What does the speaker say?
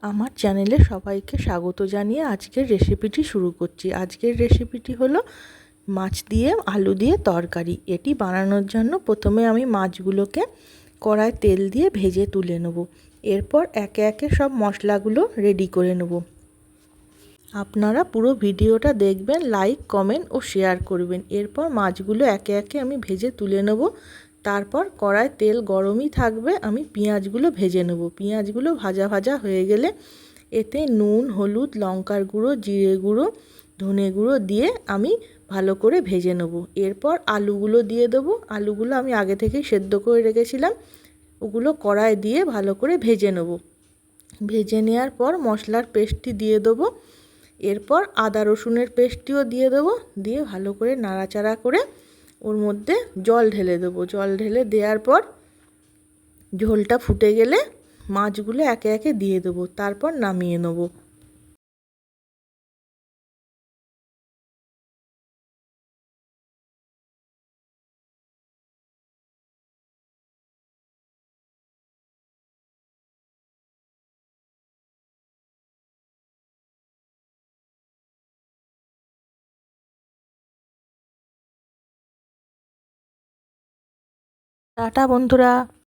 আমার চ্যানেলে সবাইকে স্বাগত জানিয়ে আজকের রেসিপিটি শুরু করছি। আজকের রেসিপিটি হলো মাছ দিয়ে আলু দিয়ে তরকারি। এটি বানানোর জন্য প্রথমে আমি মাছগুলোকে কড়ায় তেল দিয়ে ভেজে তুলে নেব। এরপর একে একে সব মশলাগুলো রেডি করে নেব। আপনারা পুরো ভিডিওটা দেখবেন, লাইক কমেন্ট ও শেয়ার করবেন। এরপর মাছগুলো একে একে আমি ভেজে তুলে নেব। তারপর কড়ায় তেল গরমই থাকবে, আমি পেঁয়াজগুলো ভেজে নেব। পেঁয়াজগুলো ভাজা ভাজা হয়ে গেলে এতে নুন, হলুদ, লঙ্কার গুঁড়ো, জিরে গুঁড়ো, ধনে গুঁড়ো দিয়ে আমি ভালো করে ভেজে নেব। এরপর আলুগুলো দিয়ে দেবো। আলুগুলো আমি আগে থেকেই সেদ্ধ করে রেখেছিলাম, ওগুলো কড়ায় দিয়ে ভালো করে ভেজে নেব। ভেজে নেওয়ার পর মশলার পেস্টটি দিয়ে দেবো। এরপর আদা রসুনের পেস্টটিও দিয়ে দেবো। দিয়ে ভালো করে নাড়াচাড়া করে ওর মধ্যে জল ঢেলে দেবো। জল ঢেলে দেওয়ার পর ঝোলটা ফুটে গেলে মাছগুলো একে একে দিয়ে দেবো। তারপর নামিয়ে নেব। টাটা বন্ধুরা।